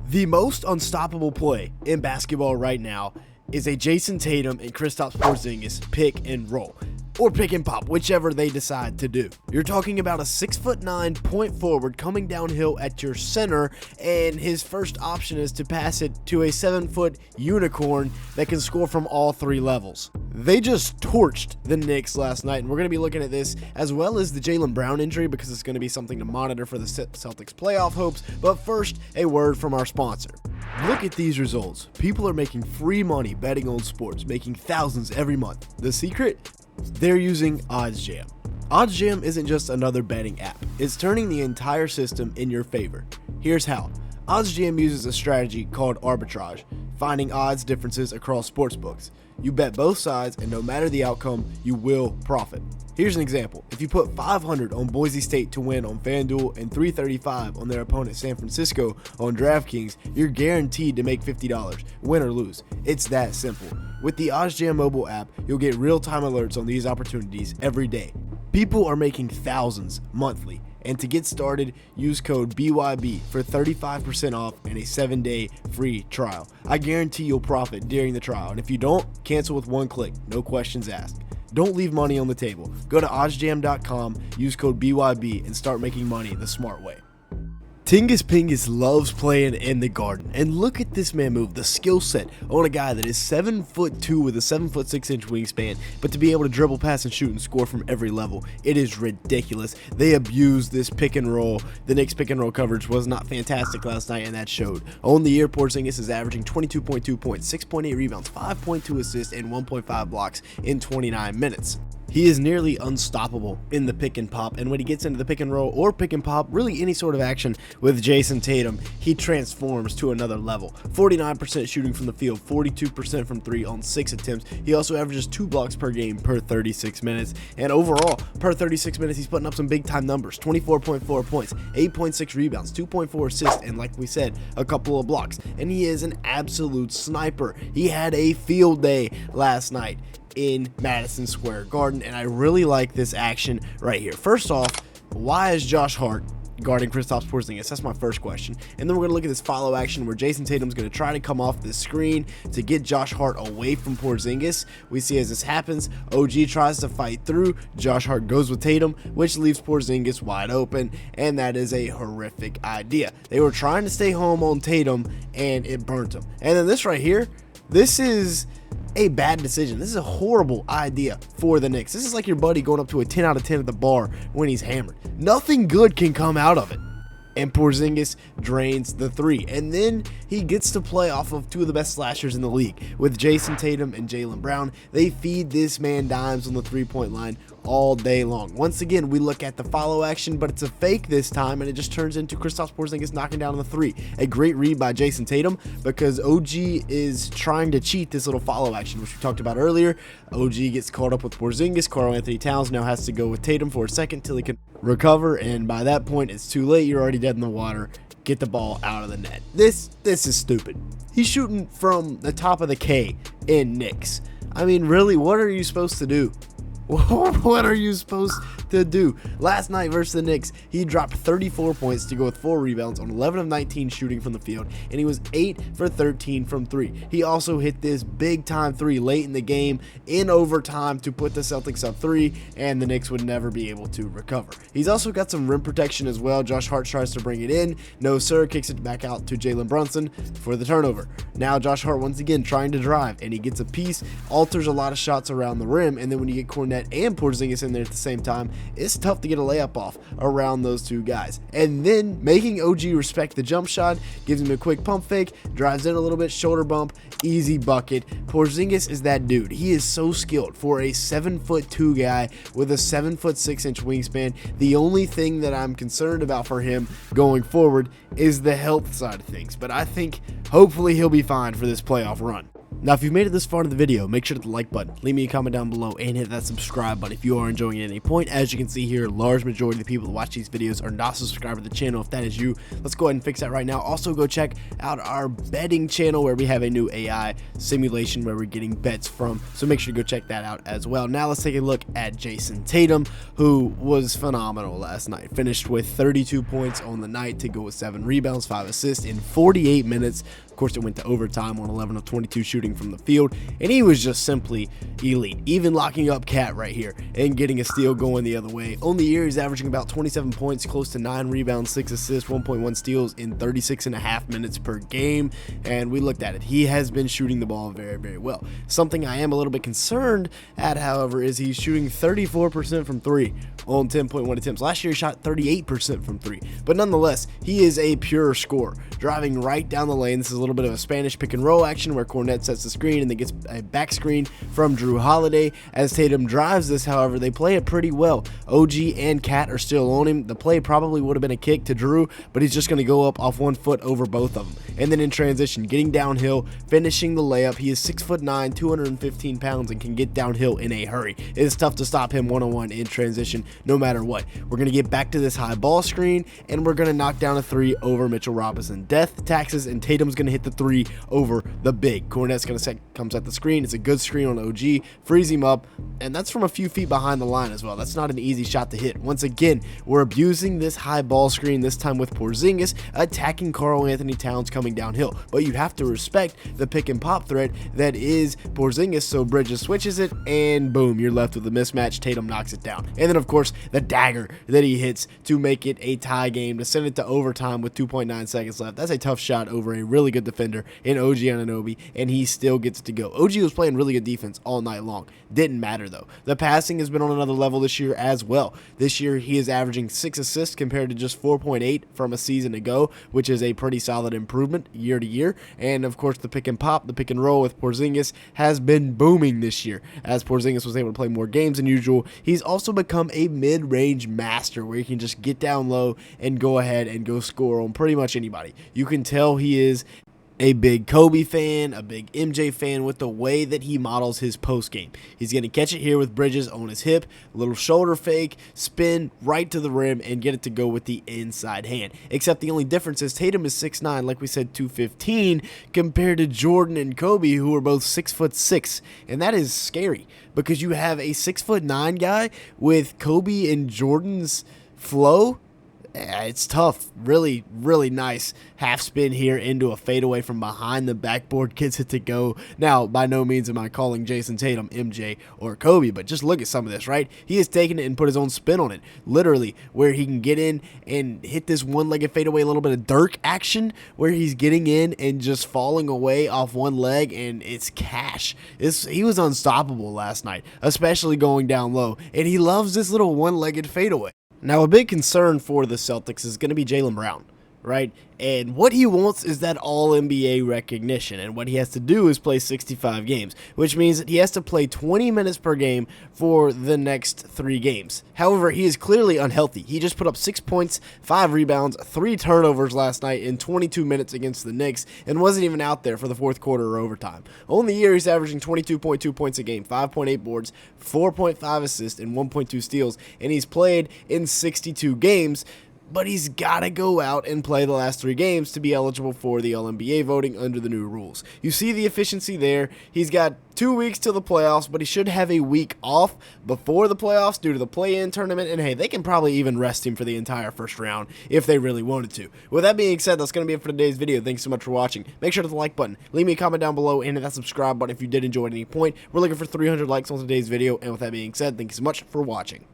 The most unstoppable play in basketball right now is a Jayson Tatum and Kristaps Porzingis pick and roll, or pick and pop, whichever they decide to do. You're talking about a 6'9" point forward coming downhill at your center, and his first option is to pass it to a 7-foot unicorn that can score from all three levels. They just torched the Knicks last night, and we're going to be looking at this as well as the Jaylen Brown injury because it's going to be something to monitor for the Celtics playoff hopes. But first, a word from our sponsor. Look at these results. People are making free money betting on sports, making thousands every month. The secret? They're using OddsJam. OddsJam isn't just another betting app. It's turning the entire system in your favor. Here's how. OddsJam uses a strategy called arbitrage, finding odds differences across sportsbooks. You bet both sides, and no matter the outcome, you will profit. Here's an example. If you put $500 on Boise State to win on FanDuel and $335 on their opponent San Francisco on DraftKings, you're guaranteed to make $50, win or lose. It's that simple. With the OddsJam mobile app, you'll get real-time alerts on these opportunities every day. People are making thousands monthly. And to get started, use code BYB for 35% off and a 7-day free trial. I guarantee you'll profit during the trial, and if you don't, cancel with one click, no questions asked. Don't leave money on the table. Go to oddsjam.com, use code BYB, and start making money the smart way. Tingus Pingus loves playing in the Garden, and look at this man move, the skill set on a guy that is 7'2" with a 7'6" wingspan, but to be able to dribble, pass, and shoot and score from every level, it is ridiculous. They abused this pick and roll. The Knicks pick and roll coverage was not fantastic last night, and that showed. On the year, Porzingis is averaging 22.2 points, 6.8 rebounds, 5.2 assists, and 1.5 blocks in 29 minutes. He is nearly unstoppable in the pick and pop, and when he gets into the pick and roll or pick and pop, really any sort of action with Jayson Tatum, he transforms to another level. 49% shooting from the field, 42% from 3 on 6 attempts. He also averages 2 blocks per game per 36 minutes, and overall, per 36 minutes, he's putting up some big-time numbers. 24.4 points, 8.6 rebounds, 2.4 assists, and like we said, a couple of blocks. And he is an absolute sniper. He had a field day last night in Madison Square Garden, and I really like this action right here. First off, why is Josh Hart guarding Kristaps Porzingis? That's my first question. And then we're going to look at this follow action where Jayson Tatum's going to try to come off the screen to get Josh Hart away from Porzingis. We see as this happens, OG tries to fight through. Josh Hart goes with Tatum, which leaves Porzingis wide open, and that is a horrific idea. They were trying to stay home on Tatum, and it burnt him. And then this right here, this is a bad decision. This is a horrible idea for the Knicks. This is like your buddy going up to a 10 out of 10 at the bar when he's hammered. Nothing good can come out of it. And Porzingis drains the 3. And then he gets to play off of 2 of the best slashers in the league with Jayson Tatum and Jaylen Brown. They feed this man dimes on the 3-point line all day long. Once again, we look at the follow action, but it's a fake this time, and it just turns into Kristaps Porzingis knocking down on the 3. A great read by Jayson Tatum because OG is trying to cheat this little follow action, which we talked about earlier. OG gets caught up with Porzingis. Karl-Anthony Towns now has to go with Tatum for a second till he can recover, and by that point, it's too late. You're already dead in the water. Get the ball out of the net. This is stupid. He's shooting from the top of the K in Knicks. I mean, really, what are you supposed to do? What are you supposed to do? Last night versus the Knicks, he dropped 34 points to go with 4 rebounds on 11 of 19 shooting from the field, and he was 8 for 13 from 3. He also hit this big-time 3 late in the game in overtime to put the Celtics up 3, and the Knicks would never be able to recover. He's also got some rim protection as well. Josh Hart tries to bring it in. No, sir, kicks it back out to Jalen Brunson for the turnover. Now Josh Hart once again trying to drive, and he gets a piece, alters a lot of shots around the rim, and then when you get Cornet and Porzingis in there at the same time, it's tough to get a layup off around those 2 guys. And then making OG respect the jump shot, gives him a quick pump fake, drives in a little bit, shoulder bump, easy bucket. Porzingis is that dude. He is so skilled for a 7'2" guy with a 7'6" wingspan. The only thing that I'm concerned about for him going forward is the health side of things, but I think hopefully he'll be fine for this playoff run. Now, if you've made it this far in the video, make sure to hit the like button, leave me a comment down below, and hit that subscribe button if you are enjoying it at any point. As you can see here, a large majority of the people that watch these videos are not subscribed to the channel. If that is you, let's go ahead and fix that right now. Also, go check out our betting channel where we have a new AI simulation where we're getting bets from, so make sure to go check that out as well. Now, let's take a look at Jayson Tatum, who was phenomenal last night. Finished with 32 points on the night to go with 7 rebounds, 5 assists in 48 minutes. Of course, it went to overtime on 11 of 22 shooting from the field, and he was just simply elite, even locking up Cat right here and getting a steal going the other way. On the year, he's averaging about 27 points, close to 9 rebounds, 6 assists, 1.1 steals in 36.5 minutes per game, and we looked at it. He has been shooting the ball very, very well. Something I am a little bit concerned at, however, is he's shooting 34% from 3 on 10.1 attempts. Last year, he shot 38% from 3, but nonetheless, he is a pure scorer, driving right down the lane. This is a little bit of a Spanish pick and roll action where Cornet sets the screen and then gets a back screen from Drew Holiday. As Tatum drives this, however, they play it pretty well. OG and Cat are still on him. The play probably would have been a kick to Drew, but he's just going to go up off 1 foot over both of them. And then in transition, getting downhill, finishing the layup. He is 6'9", 215 pounds, and can get downhill in a hurry. It is tough to stop him one-on-one in transition no matter what. We're going to get back to this high ball screen, and we're going to knock down a 3 over Mitchell Robinson. Death taxes, and Tatum's going to hit the 3 over the big. Cornet's going to comes at the screen. It's a good screen on OG, frees him up, and that's from a few feet behind the line as well. That's not an easy shot to hit. Once again, we're abusing this high ball screen, this time with Porzingis attacking Karl Anthony Towns coming downhill. But you have to respect the pick and pop threat that is Porzingis, so Bridges switches it, and boom, you're left with a mismatch. Tatum knocks it down. And then, of course, the dagger that he hits to make it a tie game, to send it to overtime with 2.9 seconds left. That's a tough shot over a really good defender in OG Anunoby, and he still gets it to go. OG was playing really good defense all night long. Didn't matter, though. The passing has been on another level this year as well. This year, he is averaging 6 assists compared to just 4.8 from a season ago, which is a pretty solid improvement year to year. And, of course, the pick and pop, the pick and roll with Porzingis has been booming this year. As Porzingis was able to play more games than usual, he's also become a mid-range master where he can just get down low and go ahead and go score on pretty much anybody. You can tell he is a big Kobe fan, a big MJ fan with the way that he models his post game. He's going to catch it here with Bridges on his hip, a little shoulder fake, spin right to the rim, and get it to go with the inside hand. Except the only difference is Tatum is 6'9", like we said, 215, compared to Jordan and Kobe, who are both 6'6", and that is scary because you have a 6'9" guy with Kobe and Jordan's flow. It's tough. Really, really nice half spin here into a fadeaway from behind the backboard. Gets it to go. Now, by no means am I calling Jayson Tatum MJ or Kobe, but just look at some of this, right? He has taken it and put his own spin on it. Literally, where he can get in and hit this one-legged fadeaway, a little bit of Dirk action, where he's getting in and just falling away off one leg, and it's cash. He was unstoppable last night, especially going down low, and he loves this little one-legged fadeaway. Now, a big concern for the Celtics is going to be Jaylen Brown, right? And what he wants is that all-NBA recognition, and what he has to do is play 65 games, which means that he has to play 20 minutes per game for the next 3 games. However, he is clearly unhealthy. He just put up 6 points, 5 rebounds, 3 turnovers last night in 22 minutes against the Knicks, and wasn't even out there for the fourth quarter or overtime. On the year, he's averaging 22.2 points a game, 5.8 boards, 4.5 assists, and 1.2 steals, and he's played in 62 games, but he's got to go out and play the last 3 games to be eligible for the All-NBA voting under the new rules. You see the efficiency there. He's got 2 weeks till the playoffs, but he should have a week off before the playoffs due to the play-in tournament, and hey, they can probably even rest him for the entire first round if they really wanted to. With that being said, that's going to be it for today's video. Thanks so much for watching. Make sure to hit the like button, leave me a comment down below, and hit that subscribe button if you did enjoy at any point. We're looking for 300 likes on today's video, and with that being said, thank you so much for watching.